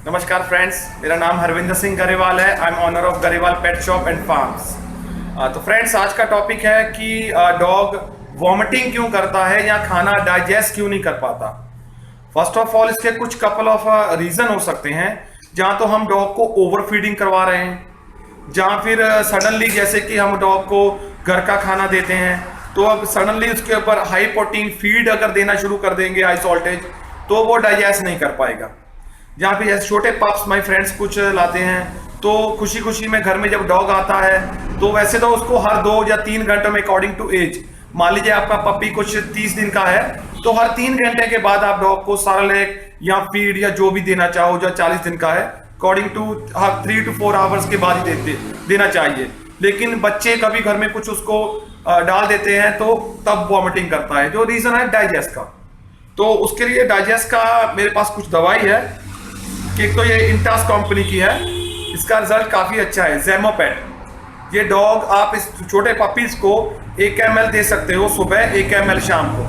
नमस्कार फ्रेंड्स, मेरा नाम हरविंदर सिंह गरेवाल है। I am owner of Grewal pet shop and farms. तो फ्रेंड्स, आज का टॉपिक है कि डॉग वॉमिटिंग क्यों करता है या खाना डाइजेस्ट क्यों नहीं कर पाता। फर्स्ट ऑफ ऑल, इसके कुछ कपल ऑफ रीज़न हो सकते हैं। जहाँ तो हम डॉग को ओवर फीडिंग करवा रहे हैं, जहाँ फिर सडनली जैसे कि हम डॉग को घर का खाना देते हैं तो अब सडनली उसके ऊपर हाई प्रोटीन फीड अगर देना शुरू कर देंगे, हाई सॉल्टेज, तो वो डाइजेस्ट नहीं कर पाएगा। जहाँ पे जैसे छोटे पप्स माय फ्रेंड्स कुछ लाते हैं तो खुशी खुशी में घर में जब डॉग आता है तो वैसे तो उसको हर 2 या 3 घंटों में अकॉर्डिंग टू एज, मान लीजिए आपका पपी कुछ 30 दिन का है तो हर 3 घंटे के बाद आप डॉग को सारलेक या फीड या जो भी देना चाहो, जो 40 दिन का है अकॉर्डिंग टू 3 to 4 आवर्स के बाद ही देना चाहिए। लेकिन बच्चे कभी घर में कुछ उसको डाल देते हैं तो तब वॉमिटिंग करता है, जो रीजन है डाइजेस्ट का। तो उसके लिए डाइजेस्ट का मेरे पास कुछ दवाई है कि एक तो ये इंटास कंपनी की है, इसका रिजल्ट काफ़ी अच्छा है। ज़ेमोपेट, ये डॉग आप इस छोटे पपीज को 1 ml दे सकते हो सुबह, 1 ml शाम को।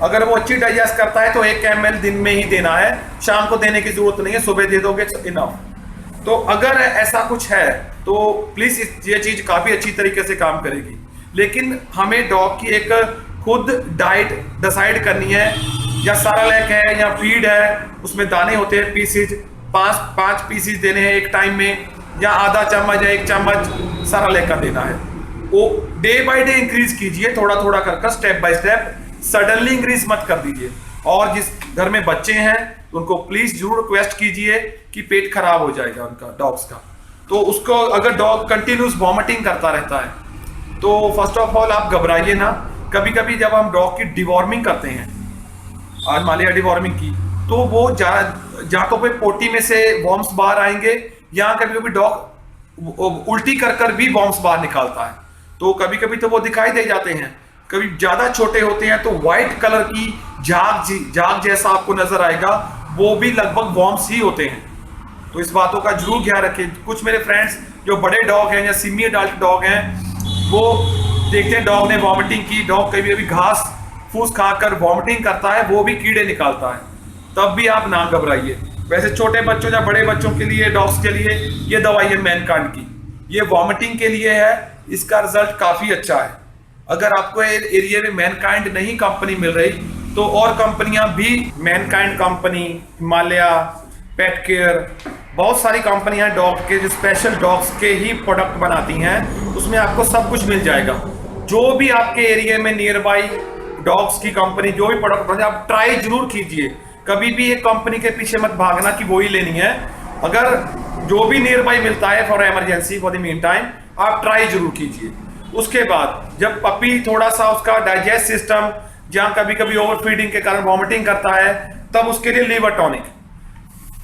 अगर वो अच्छी डाइजेस्ट करता है तो 1 ml दिन में ही देना है, शाम को देने की जरूरत नहीं है, सुबह दे दोगे इनफ। तो अगर ऐसा कुछ है तो प्लीज़ ये चीज़ काफ़ी अच्छी तरीके से काम करेगी। लेकिन हमें डॉग की एक खुद डाइट डिसाइड करनी है, या सारालैक है या फीड है, उसमें दाने होते हैं पीसीज, 5 पीसीज देने हैं एक टाइम में, या आधा चम्मच या 1 चम्मच सारालैक का देना है। वो डे बाय डे इंक्रीज कीजिए, थोड़ा थोड़ा कर step by step, suddenly increase मत कर दीजिए। और जिस घर में बच्चे हैं उनको प्लीज जरूर रिक्वेस्ट कीजिए कि पेट खराब हो जाएगा उनका, डॉग्स का। तो उसको अगर डॉग कंटिन्यूस वॉमिटिंग करता रहता है तो फर्स्ट ऑफ ऑल आप घबराइए ना। कभी कभी जब हम डॉग की डिवॉर्मिंग करते हैं, आज मालिया डिवॉर्मिंग की, तो वो जातों पे पोटी में से वॉर्म्स बाहर आएंगे, या कभी कभी डॉग उल्टी कर कर भी वॉर्म्स बाहर निकालता है। तो कभी कभी तो वो दिखाई दे जाते हैं, कभी ज्यादा छोटे होते हैं तो व्हाइट कलर की झाग जैसा आपको नजर आएगा, वो भी लगभग वॉर्म्स ही होते हैं। तो इस बातों का जरूर ध्यान रखें। कुछ मेरे फ्रेंड्स जो बड़े डॉग हैं या सीमी अडल्ट डॉग हैं, वो देखते हैं डॉग ने वॉमिटिंग की, डॉग कभी कभी घास फूस खाकर वॉमिटिंग करता है, वो भी कीड़े निकालता है, तब भी आप ना घबराइए। वैसे छोटे बच्चों या बड़े बच्चों के लिए, डॉग्स के लिए ये दवाई है मैनकाइंड की, ये वॉमिटिंग के लिए है, इसका रिजल्ट काफ़ी अच्छा है। अगर आपको एरिया में मैनकाइंड नहीं कंपनी मिल रही तो और कंपनियां भी, Mankind company, Himalaya, pet care, बहुत सारी कंपनियां डॉग के जो स्पेशल डॉग्स के ही प्रोडक्ट बनाती हैं, उसमें आपको सब कुछ मिल जाएगा। जो भी आपके एरिया में नियर बाई डॉग्स की कंपनी जो भी प्रोडक्ट बनाए, आप ट्राई जरूर कीजिए। कभी भी एक कंपनी के पीछे मत भागना कि वो ही लेनी है। अगर जो भी नियर बाई मिलता है for emergency, for the mean time, आप ट्राई जरूर कीजिए। उसके बाद जब पपी थोड़ा सा उसका डाइजेस्ट सिस्टम, जहाँ कभी कभी ओवर फीडिंग के कारण वॉमिटिंग करता है, तब उसके लिए लीवर टॉनिक।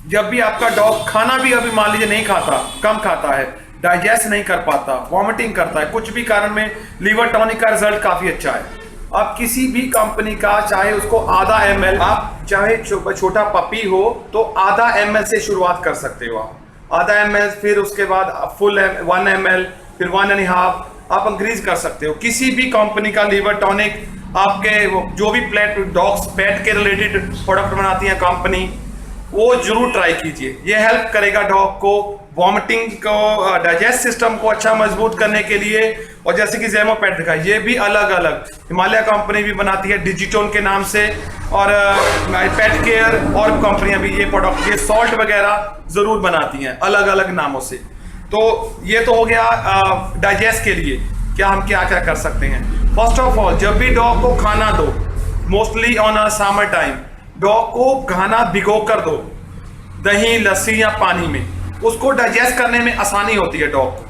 जब भी आपका डॉग खाना भी अभी मान लीजिए नहीं खाता, कम खाता है, डाइजेस्ट नहीं कर पाता, वॉमिटिंग करता है, कुछ भी कारण में, लीवर टॉनिक का रिजल्ट काफी अच्छा है। आप किसी भी कंपनी का, चाहे उसको आधा ml, आप चाहे छोटा पपी हो तो आधा ml से शुरुआत कर सकते हो आप, आधा ml, फिर उसके बाद फुल 1 ml, फिर 1.5 आप इंक्रीज कर सकते हो। किसी भी कंपनी का लीवर टॉनिक, आपके जो भी डॉग्स पेट के रिलेटेड प्रोडक्ट बनाती है कंपनी, वो जरूर ट्राई कीजिए। ये हेल्प करेगा डॉग को वॉमिटिंग को, डाइजेस्ट सिस्टम को अच्छा मजबूत करने के लिए। और जैसे कि ज़ेमोपेट दिखा, ये भी अलग अलग हिमालय कंपनी भी बनाती है डिजिटोन के नाम से, और पेट केयर और कंपनियां भी ये प्रोडक्ट, ये सॉल्ट वगैरह जरूर बनाती हैं अलग अलग नामों से। तो ये तो हो गया डाइजेस्ट के लिए क्या हम क्या क्या कर सकते हैं। फर्स्ट ऑफ ऑल, जब भी डॉग को खाना दो, mostly on a summer time, dog को खाना भिगो कर दो, दही, लस्सी या पानी में, उसको डाइजेस्ट करने में आसानी होती है डॉग को।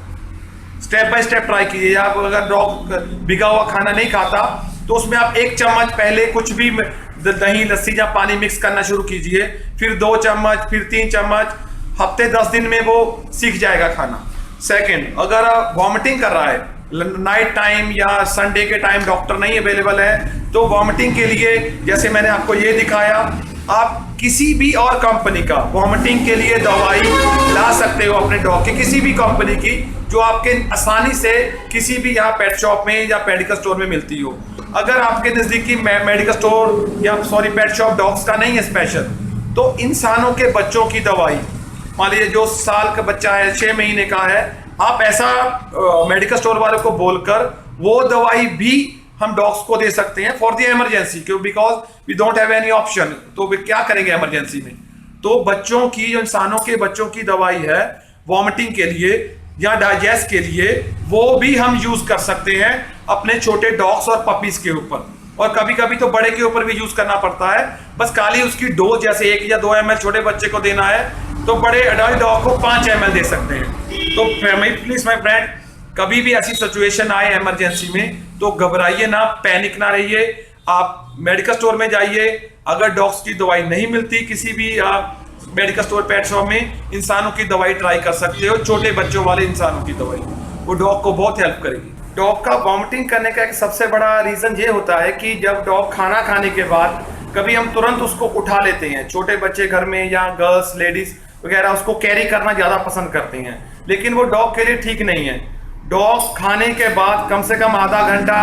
स्टेप बाय स्टेप ट्राई कीजिए। आप अगर डॉग भिगा हुआ खाना नहीं खाता तो उसमें आप 1 चम्मच पहले कुछ भी दही, लस्सी या पानी मिक्स करना शुरू कीजिए, फिर 2 चम्मच, फिर 3 चम्मच, हफ्ते 10 दिन में वो सीख जाएगा खाना। सेकेंड, अगर वॉमिटिंग कर रहा है नाइट टाइम या संडे के टाइम, डॉक्टर नहीं अवेलेबल है, तो वॉमिटिंग के लिए जैसे मैंने आपको ये दिखाया, आप किसी भी और कंपनी का वॉमिटिंग के लिए दवाई ला सकते हो अपने डॉग की, किसी भी कंपनी की, जो आपके आसानी से किसी भी यहाँ पेट शॉप में या मेडिकल स्टोर में मिलती हो। अगर आपके नज़दीकी मेडिकल स्टोर या पेट शॉप डॉग्स का नहीं है स्पेशल, तो इंसानों के बच्चों की दवाई मान लीजिए जो साल का बच्चा है, 6 महीने का है, आप ऐसा मेडिकल स्टोर वाले को बोलकर वो दवाई भी हम डॉग्स को दे सकते हैं फॉर द इमरजेंसी, क्यों? Because we don't have any option. तो वे क्या करेंगे इमरजेंसी में? तो बच्चों की, जो इंसानों के बच्चों की दवाई है वॉमिटिंग के लिए या डाइजेस्ट के लिए, वो भी हम यूज कर सकते हैं अपने छोटे डॉग्स और पपीज के ऊपर, और कभी कभी तो बड़े के ऊपर भी यूज करना पड़ता है। बस खाली उसकी डोज, जैसे 1 या 2 ml छोटे बच्चे को देना है तो बड़े अडल्ट डॉग को 5 ml दे सकते हैं। तो प्लीज माय फ्रेंड, कभी भी ऐसी सिचुएशन आए इमरजेंसी में तो घबराइए ना, पैनिक ना रहिए। आप मेडिकल स्टोर में जाइए, अगर डॉग्स की दवाई नहीं मिलती किसी भी मेडिकल स्टोर, पेट शॉप में, इंसानों की दवाई ट्राई कर सकते हो, छोटे बच्चों वाले इंसानों की दवाई, वो डॉग को बहुत हेल्प करेगी। डॉग का वॉमिटिंग करने का एक सबसे बड़ा रीजन ये होता है कि जब डॉग खाना खाने के बाद कभी हम तुरंत उसको उठा लेते हैं। छोटे बच्चे घर में या गर्ल्स, लेडीज वगैरह उसको कैरी करना ज्यादा पसंद करते हैं, लेकिन वो डॉग के लिए ठीक नहीं है। डॉग खाने के बाद कम से कम आधा घंटा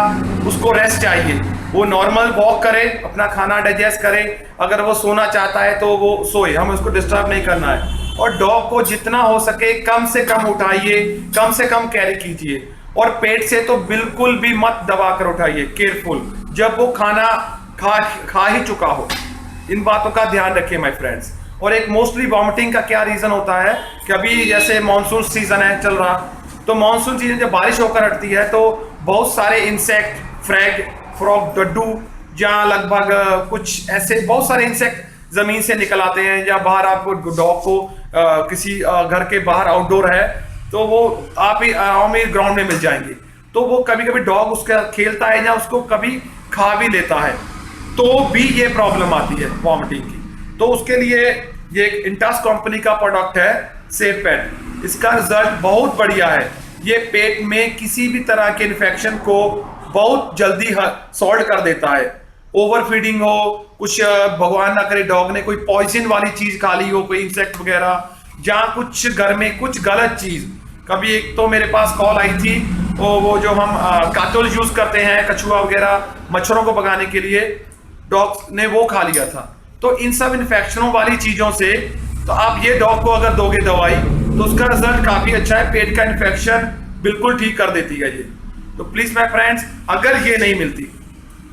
उसको रेस्ट चाहिए, वो नॉर्मल वॉक करे, अपना खाना डाइजेस्ट करे, अगर वो सोना चाहता है तो वो सोए, हमें उसको डिस्टर्ब नहीं करना है। और डॉग को जितना हो सके कम से कम उठाइए, कम से कम कैरी कीजिए, और पेट से तो बिल्कुल भी मत दबा कर उठाइए, केयरफुल, जब वो खाना खा ही चुका हो। इन बातों का ध्यान रखिए माय फ्रेंड्स। और एक मोस्टली वॉमिटिंग का क्या रीजन होता है कि अभी जैसे मानसून सीजन है चल रहा, तो मानसून सीजन जब बारिश होकर हटती है तो बहुत सारे इंसेक्ट, फ्रॉग, डड्डू, जहाँ लगभग कुछ ऐसे बहुत सारे इंसेक्ट जमीन से निकल आते हैं, या बाहर आपको डॉग को किसी घर के बाहर आउटडोर है तो वो आप ही आराम में ग्राउंड में मिल जाएंगे। तो वो कभी कभी डॉग उसका खेलता है या उसको कभी खा भी लेता है, तो भी ये प्रॉब्लम आती है वॉमिटिंग की। तो उसके लिए ये एक इंटास कंपनी का प्रोडक्ट है सेफ पेट। इसका रिजल्ट बहुत बढ़िया है, ये पेट में किसी भी तरह के इन्फेक्शन को बहुत जल्दी सॉल्व कर देता है। ओवर फीडिंग हो, कुछ भगवान ना करे डॉग ने कोई पॉइजन वाली चीज खा ली हो, कोई इंसेक्ट वगैरह, जहाँ कुछ घर में कुछ गलत चीज, कभी एक तो मेरे पास कॉल आई थी, वो जो हम कातुल यूज करते हैं, कछुआ वगैरह मच्छरों को भगाने के लिए, डॉग ने वो खा लिया था। तो इन सब इन्फेक्शनों वाली चीजों से तो आप ये डॉग को अगर दोगे दवाई तो उसका रिजल्ट काफी अच्छा है, पेट का इन्फेक्शन बिल्कुल ठीक कर देती है ये। तो प्लीज माय फ्रेंड्स, अगर ये नहीं मिलती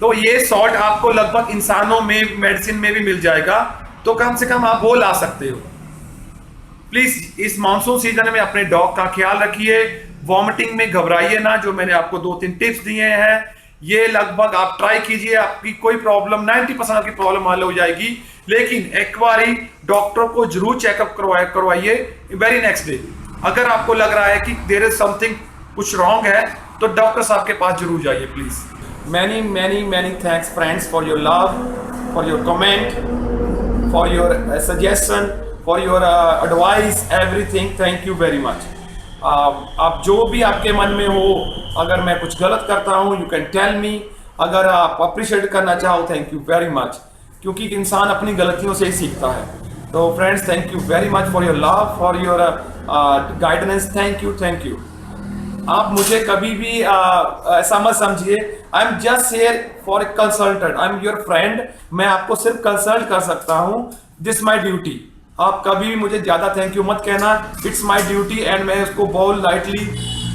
तो ये सॉल्ट आपको लगभग इंसानों में, मेडिसिन में भी मिल जाएगा, तो कम से कम आप वो ला सकते हो। प्लीज इस मानसून सीजन में अपने डॉग का ख्याल रखिए, वॉमिटिंग में घबराइए ना। जो मैंने आपको 2-3 टिप्स दिए हैं, ये लगभग आप ट्राई कीजिए, आपकी कोई प्रॉब्लम 90% आपकी प्रॉब्लम हल हो जाएगी। लेकिन एक बारी डॉक्टर को जरूर चेकअप करवाइए वेरी नेक्स्ट डे। अगर आपको लग रहा है कि देयर इज समथिंग, कुछ रॉन्ग है, तो डॉक्टर साहब के पास जरूर जाइए please. Many many many thanks friends for your love, for your comment, for your suggestion, for your advice, everything. Thank you very much. आप जो भी आपके मन में हो, अगर मैं कुछ गलत करता हूँ यू कैन टेल मी, अगर आप अप्रिशिएट करना चाहो थैंक यू वेरी मच, क्योंकि इंसान अपनी गलतियों से ही सीखता है। तो friends, thank you very much for your love, for your guidance. Thank you. आप मुझे कभी भी ऐसा मत समझिए, I am just here for a consultant, I am your friend. मैं आपको सिर्फ कंसल्ट कर सकता हूँ, दिस माई ड्यूटी। आप कभी भी मुझे ज्यादा थैंक यू मत कहना, इट्स माई ड्यूटी, एंड मैं उसको बहुत लाइटली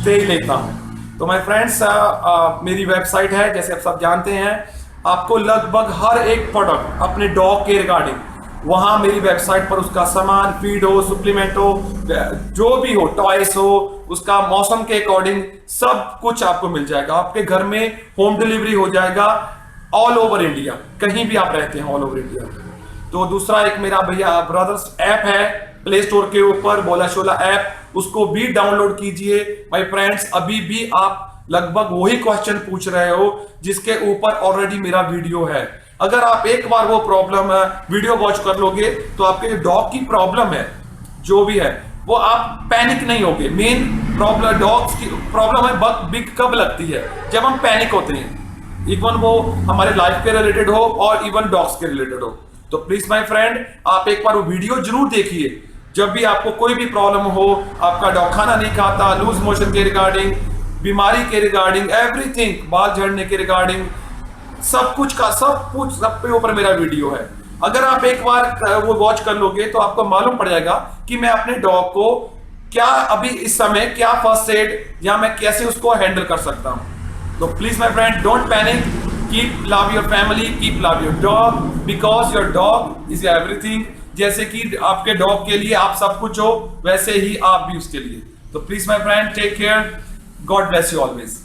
से ही लेता हूँ। तो माय फ्रेंड्स, मेरी वेबसाइट है, जैसे आप सब जानते हैं, आपको लगभग हर एक प्रोडक्ट अपने डॉग के रिगार्डिंग, वहां मेरी वेबसाइट पर उसका सामान, फीड हो, सप्लीमेंट हो, जो भी हो, टॉयस हो, उसका मौसम के अकॉर्डिंग सब कुछ आपको मिल जाएगा। आपके घर में होम डिलीवरी हो जाएगा ऑल ओवर इंडिया, कहीं भी आप रहते हैं ऑल ओवर इंडिया। तो दूसरा एक मेरा भैया ब्रदर्स ऐप है प्ले स्टोर के ऊपर, बोला शोला ऐप, उसको भी डाउनलोड कीजिए। माय फ्रेंड्स, अभी भी आप लगभग वही क्वेश्चन पूछ रहे हो जिसके ऊपर ऑलरेडी मेरा वीडियो है। अगर आप एक बार वो प्रॉब्लम वीडियो वॉच कर लोगे तो आपके डॉग की प्रॉब्लम है जो भी है वो आप पैनिक नहीं होगे। मेन प्रॉब्लम डॉग्स की प्रॉब्लम है बिग कब लगती है, जब हम पैनिक होते हैं, इवन वो हमारे लाइफ के रिलेटेड हो और इवन डॉग्स के रिलेटेड हो। तो प्लीज माय फ्रेंड, आप एक बार वो वीडियो जरूर देखिए। जब भी आपको कोई भी प्रॉब्लम हो, आपका डॉग खाना नहीं खाता, लूज मोशन के रिगार्डिंग, बीमारी के रिगार्डिंग, एवरीथिंग, बाल झड़ने के रिगार्डिंग, सब कुछ का सब के ऊपर मेरा वीडियो है। अगर आप एक बार वो वॉच कर लोगे तो आपको मालूम पड़ जाएगा कि मैं अपने डॉग को क्या अभी इस समय क्या फर्स्ट एड या मैं कैसे उसको हैंडल कर सकता हूं। तो please my friend, don't panic, keep love your family, keep love your dog, because your dog is everything. जैसे कि आपके डॉग के लिए आप सब कुछ हो, वैसे ही आप भी उसके लिए। तो please my friend, take care, God bless you always.